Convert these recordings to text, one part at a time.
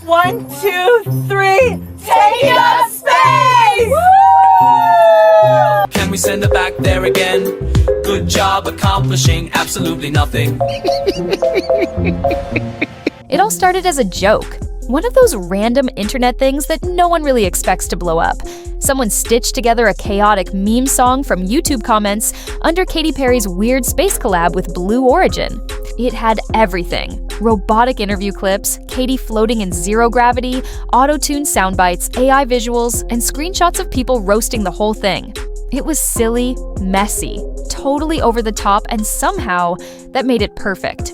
1, 2, 3, take up space! Can we send it back there again? Good job accomplishing absolutely nothing. It all started as a joke. One of those random internet things that no one really expects to blow up. Someone stitched together a chaotic meme song from YouTube comments under Katy Perry's weird space collab with Blue Origin. It had everything: robotic interview clips, Katy floating in zero gravity, auto-tuned sound bites, AI visuals, and screenshots of people roasting the whole thing. It was silly, messy, totally over the top, and somehow that made it perfect.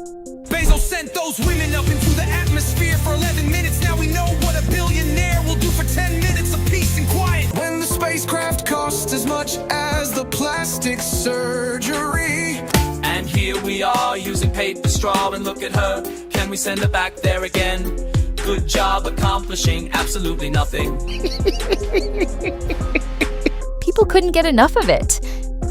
Bezos sent those women up into the atmosphere for 11 minutes. Now we know what a billionaire will do for 10 minutes of peace and quiet. When the spacecraft cost as much as the plastic surgery. And here we are using paper straw, and look at her. Can we send it back there again? Good job accomplishing absolutely nothing. People couldn't get enough of it.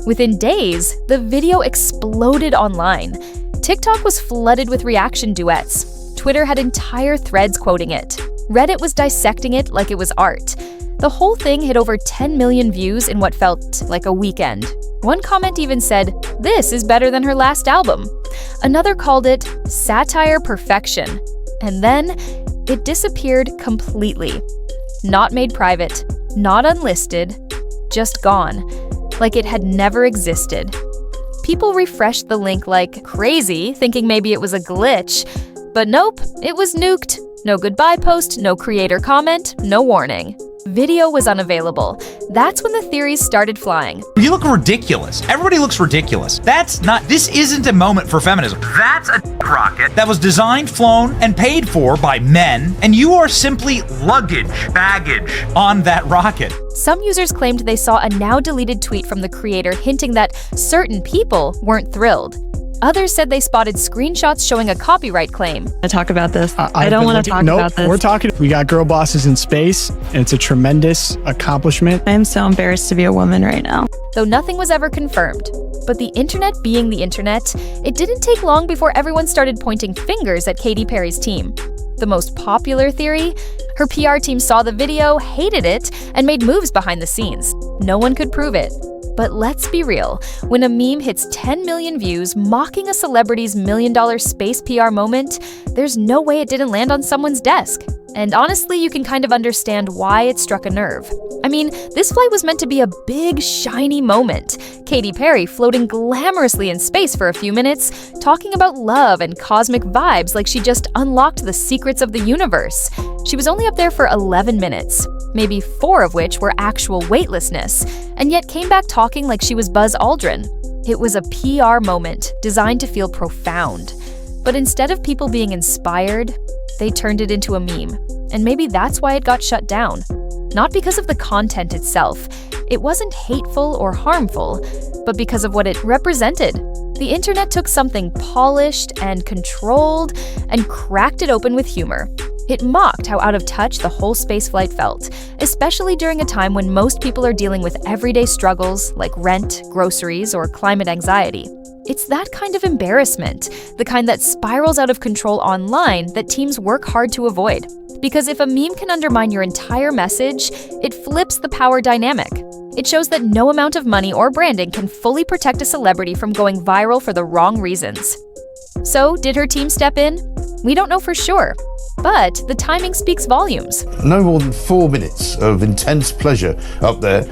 Within days, the video exploded online. TikTok was flooded with reaction duets. Twitter had entire threads quoting it. Reddit was dissecting it like it was art. The whole thing hit over 10 million views in what felt like a weekend. One comment even said, "This is better than her last album." Another called it satire perfection. And then it disappeared completely. Not made private, not unlisted, just gone, like it had never existed. People refreshed the link like crazy, thinking maybe it was a glitch. But nope, it was nuked. No goodbye post, no creator comment, no warning. Video was unavailable. That's when the theories started flying. You look ridiculous. Everybody looks ridiculous. This isn't a moment for feminism. That's a rocket that was designed, flown, and paid for by men, and you are simply baggage on that rocket. Some users claimed they saw a now-deleted tweet from the creator hinting that certain people weren't thrilled. Others said they spotted screenshots showing a copyright claim. I talk about this. I don't want to talk about this. We're talking. We got girl bosses in space, and it's a tremendous accomplishment. I am so embarrassed to be a woman right now. Though nothing was ever confirmed. But the internet being the internet, it didn't take long before everyone started pointing fingers at Katy Perry's team. The most popular theory? Her PR team saw the video, hated it, and made moves behind the scenes. No one could prove it. But let's be real, when a meme hits 10 million views mocking a celebrity's million-dollar space PR moment, there's no way it didn't land on someone's desk. And honestly, you can kind of understand why it struck a nerve. I mean, this flight was meant to be a big, shiny moment. Katy Perry floating glamorously in space for a few minutes, talking about love and cosmic vibes like she just unlocked the secrets of the universe. She was only up there for 11 minutes, maybe 4 of which were actual weightlessness, and yet came back talking like she was Buzz Aldrin. It was a PR moment designed to feel profound. But instead of people being inspired, they turned it into a meme. And maybe that's why it got shut down. Not because of the content itself. It wasn't hateful or harmful, but because of what it represented. The internet took something polished and controlled and cracked it open with humor. It mocked how out of touch the whole spaceflight felt, especially during a time when most people are dealing with everyday struggles like rent, groceries, or climate anxiety. It's that kind of embarrassment, the kind that spirals out of control online, that teams work hard to avoid. Because if a meme can undermine your entire message, it flips the power dynamic. It shows that no amount of money or branding can fully protect a celebrity from going viral for the wrong reasons. So, did her team step in? We don't know for sure. But the timing speaks volumes. No more than 4 minutes of intense pleasure up there.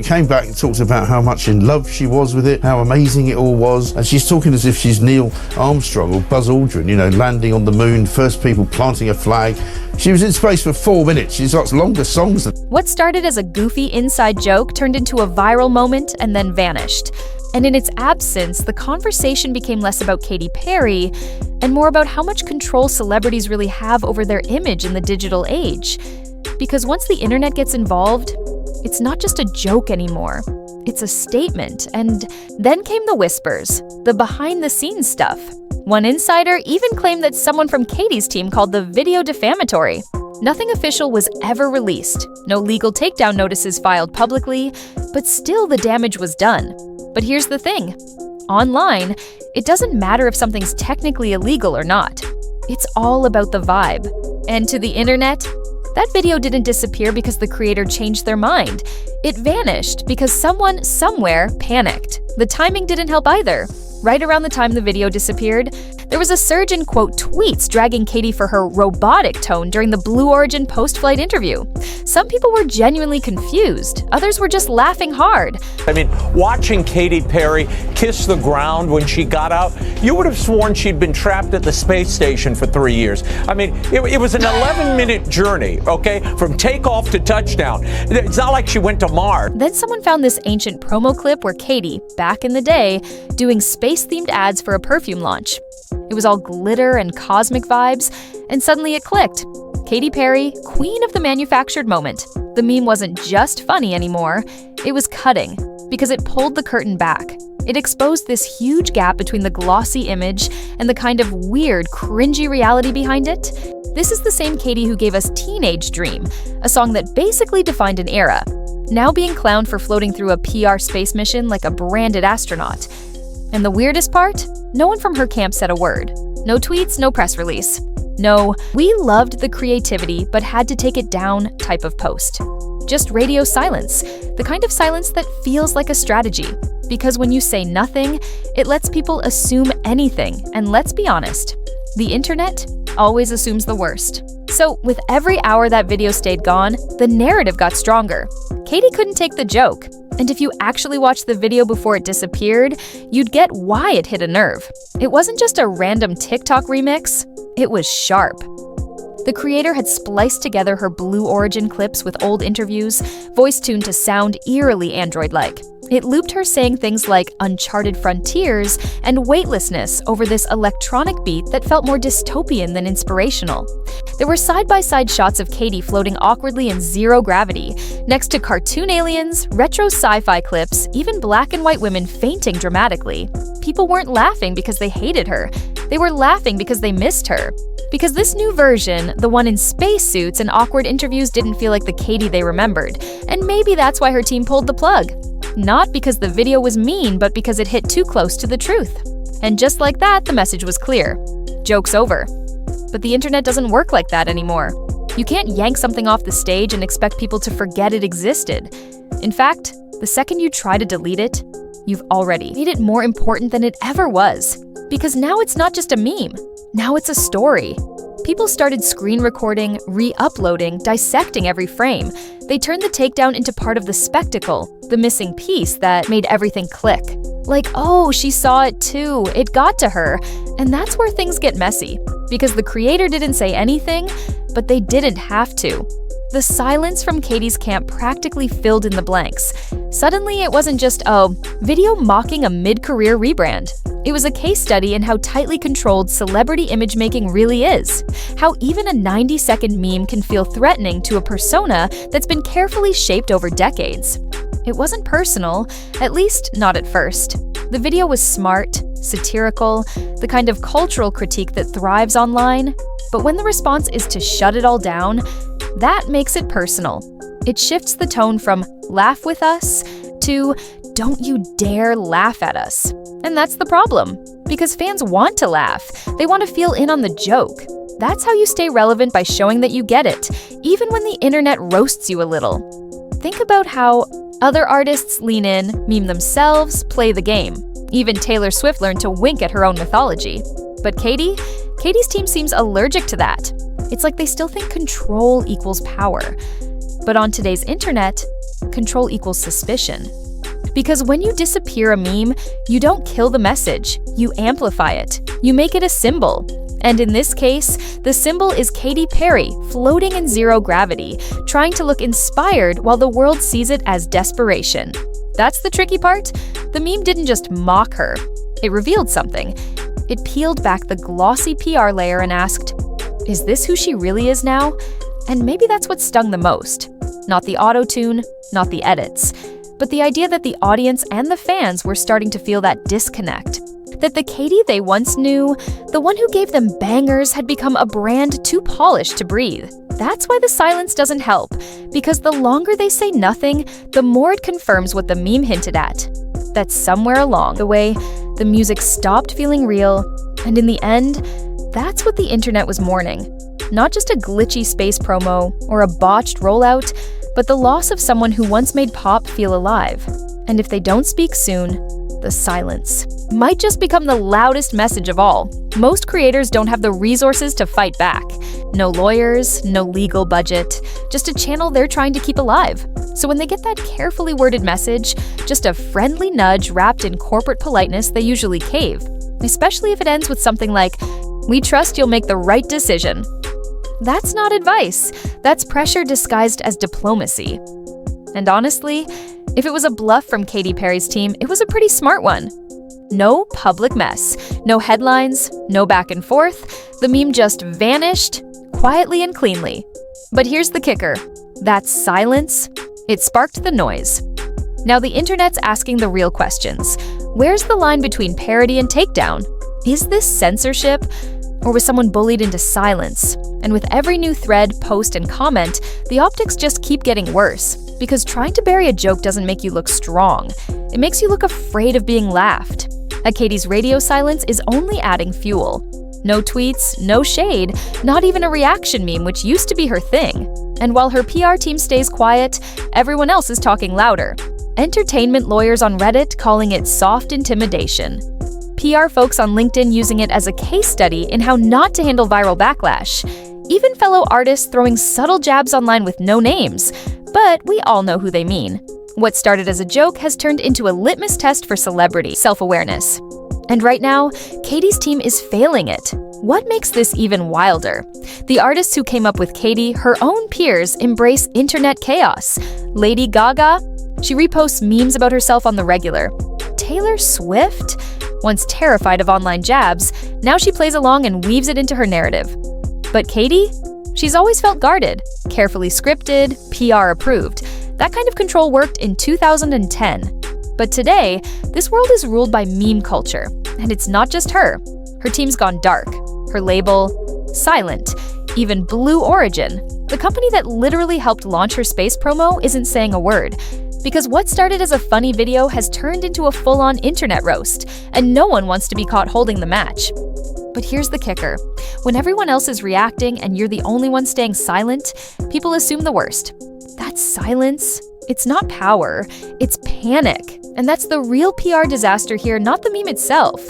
Came back and talked about how much in love she was with it, how amazing it all was. And she's talking as if she's Neil Armstrong or Buzz Aldrin, you know, landing on the moon, first people planting a flag. She was in space for 4 minutes. She's got longer songs than... What started as a goofy inside joke turned into a viral moment and then vanished. And in its absence, the conversation became less about Katy Perry and more about how much control celebrities really have over their image in the digital age. Because once the internet gets involved, it's not just a joke anymore. It's a statement. And then came the whispers, the behind-the-scenes stuff. One insider even claimed that someone from Katy's team called the video defamatory. Nothing official was ever released, no legal takedown notices filed publicly, but still the damage was done. But here's the thing. Online, it doesn't matter if something's technically illegal or not. It's all about the vibe. And to the internet, that video didn't disappear because the creator changed their mind. It vanished because someone somewhere panicked. The timing didn't help either. Right around the time the video disappeared, there was a surge in, quote, tweets dragging Katy for her robotic tone during the Blue Origin post-flight interview. Some people were genuinely confused. Others were just laughing hard. I mean, watching Katy Perry kiss the ground when she got out, you would have sworn she'd been trapped at the space station for 3 years. I mean, it was an 11-minute journey, okay, from takeoff to touchdown. It's not like she went to Mars. Then someone found this ancient promo clip where Katy, back in the day, doing space-themed ads for a perfume launch. It was all glitter and cosmic vibes, and suddenly it clicked. Katy Perry, queen of the manufactured moment. The meme wasn't just funny anymore, it was cutting, because it pulled the curtain back. It exposed this huge gap between the glossy image and the kind of weird, cringy reality behind it. This is the same Katy who gave us Teenage Dream, a song that basically defined an era, now being clowned for floating through a PR space mission like a branded astronaut. And the weirdest part? No one from her camp said a word. No tweets, no press release. No, we loved the creativity but had to take it down type of post. Just radio silence, the kind of silence that feels like a strategy. Because when you say nothing, it lets people assume anything, and let's be honest, the internet always assumes the worst. So with every hour that video stayed gone, the narrative got stronger. Katy couldn't take the joke. And if you actually watched the video before it disappeared, you'd get why it hit a nerve. It wasn't just a random TikTok remix, it was sharp. The creator had spliced together her Blue Origin clips with old interviews, voice tuned to sound eerily Android-like. It looped her saying things like uncharted frontiers and weightlessness over this electronic beat that felt more dystopian than inspirational. There were side-by-side shots of Katy floating awkwardly in zero gravity, next to cartoon aliens, retro sci-fi clips, even black and white women fainting dramatically. People weren't laughing because they hated her. They were laughing because they missed her. Because this new version, the one in spacesuits and awkward interviews, didn't feel like the Katy they remembered. And maybe that's why her team pulled the plug. Not because the video was mean, but because it hit too close to the truth. And just like that, the message was clear. Joke's over. But the internet doesn't work like that anymore. You can't yank something off the stage and expect people to forget it existed. In fact, the second you try to delete it, you've already made it more important than it ever was. Because now it's not just a meme. Now it's a story. People started screen recording, re-uploading, dissecting every frame. They turned the takedown into part of the spectacle, the missing piece that made everything click. Like, oh, she saw it too, it got to her. And that's where things get messy. Because the creator didn't say anything, but they didn't have to. The silence from Katy's camp practically filled in the blanks. Suddenly, it wasn't just a video mocking a mid-career rebrand. It was a case study in how tightly controlled celebrity image-making really is. How even a 90-second meme can feel threatening to a persona that's been carefully shaped over decades. It wasn't personal, at least not at first. The video was smart, satirical, the kind of cultural critique that thrives online. But when the response is to shut it all down, that makes it personal. It shifts the tone from laugh with us to don't you dare laugh at us. And that's the problem, because fans want to laugh. They want to feel in on the joke. That's how you stay relevant, by showing that you get it, even when the internet roasts you a little. Think about how other artists lean in, meme themselves, play the game. Even Taylor Swift learned to wink at her own mythology. But Katy's team seems allergic to that. It's like they still think control equals power. But on today's internet, control equals suspicion. Because when you disappear a meme, you don't kill the message, you amplify it. You make it a symbol. And in this case, the symbol is Katy Perry floating in zero gravity, trying to look inspired while the world sees it as desperation. That's the tricky part. The meme didn't just mock her. It revealed something. It peeled back the glossy PR layer and asked, is this who she really is now? And maybe that's what stung the most. Not the auto-tune, not the edits, but the idea that the audience and the fans were starting to feel that disconnect. That the Katy they once knew, the one who gave them bangers, had become a brand too polished to breathe. That's why the silence doesn't help, because the longer they say nothing, the more it confirms what the meme hinted at. That somewhere along the way, the music stopped feeling real, and in the end, That's what the internet was mourning. Not just a glitchy space promo or a botched rollout, but the loss of someone who once made pop feel alive. And if they don't speak soon, the silence might just become the loudest message of all. Most creators don't have the resources to fight back. No lawyers, no legal budget, just a channel they're trying to keep alive. So when they get that carefully worded message, just a friendly nudge wrapped in corporate politeness, they usually cave. Especially if it ends with something like, "We trust you'll make the right decision." That's not advice. That's pressure disguised as diplomacy. And honestly, if it was a bluff from Katy Perry's team, it was a pretty smart one. No public mess, no headlines, no back and forth. The meme just vanished, quietly and cleanly. But here's the kicker. That silence, it sparked the noise. Now the internet's asking the real questions. Where's the line between parody and takedown? Is this censorship? Or was someone bullied into silence? And with every new thread, post, and comment, the optics just keep getting worse. Because trying to bury a joke doesn't make you look strong. It makes you look afraid of being laughed. Katy's radio silence is only adding fuel. No tweets, no shade, not even a reaction meme, which used to be her thing. And while her PR team stays quiet, everyone else is talking louder. Entertainment lawyers on Reddit calling it soft intimidation. PR folks on LinkedIn using it as a case study in how not to handle viral backlash. Even fellow artists throwing subtle jabs online with no names. But we all know who they mean. What started as a joke has turned into a litmus test for celebrity self-awareness. And right now, Katy's team is failing it. What makes this even wilder? The artists who came up with Katy, her own peers, embrace internet chaos. Lady Gaga, she reposts memes about herself on the regular. Taylor Swift, once terrified of online jabs, now she plays along and weaves it into her narrative. But Katy? She's always felt guarded, carefully scripted, PR approved. That kind of control worked in 2010. But today, this world is ruled by meme culture. And it's not just her. Her team's gone dark. Her label, silent. Even Blue Origin, the company that literally helped launch her space promo, isn't saying a word. Because what started as a funny video has turned into a full-on internet roast, and no one wants to be caught holding the match. But here's the kicker. When everyone else is reacting and you're the only one staying silent, people assume the worst. That's silence. It's not power, it's panic. And that's the real PR disaster here, not the meme itself.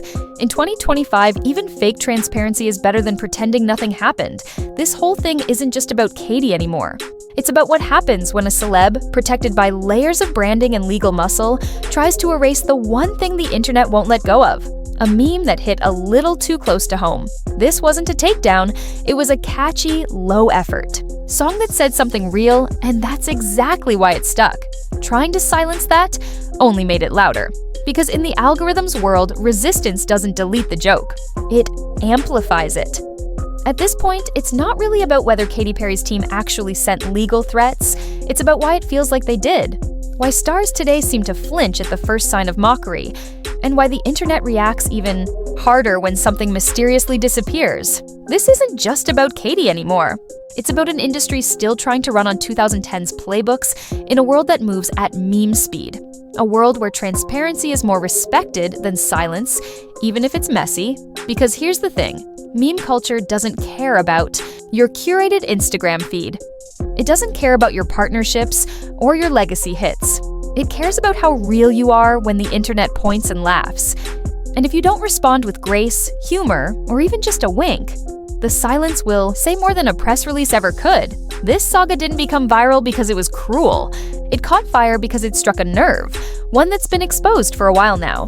In 2025, even fake transparency is better than pretending nothing happened. This whole thing isn't just about Katy anymore. It's about what happens when a celeb, protected by layers of branding and legal muscle, tries to erase the one thing the internet won't let go of. A meme that hit a little too close to home. This wasn't a takedown, it was a catchy, low-effort song that said something real, and that's exactly why it stuck. Trying to silence that only made it louder. Because in the algorithm's world, resistance doesn't delete the joke. It amplifies it. At this point, it's not really about whether Katy Perry's team actually sent legal threats. It's about why it feels like they did. Why stars today seem to flinch at the first sign of mockery. And why the internet reacts even harder when something mysteriously disappears. This isn't just about Katy anymore. It's about an industry still trying to run on 2010's playbooks in a world that moves at meme speed. A world where transparency is more respected than silence, even if it's messy. Because here's the thing, meme culture doesn't care about your curated Instagram feed. It doesn't care about your partnerships or your legacy hits. It cares about how real you are when the internet points and laughs. And if you don't respond with grace, humor, or even just a wink, the silence will say more than a press release ever could. This saga didn't become viral because it was cruel. It caught fire because it struck a nerve, one that's been exposed for a while now.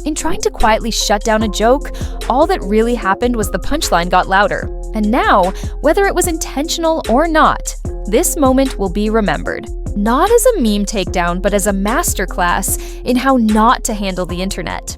In trying to quietly shut down a joke, all that really happened was the punchline got louder. And now, whether it was intentional or not, this moment will be remembered. Not as a meme takedown, but as a masterclass in how not to handle the internet.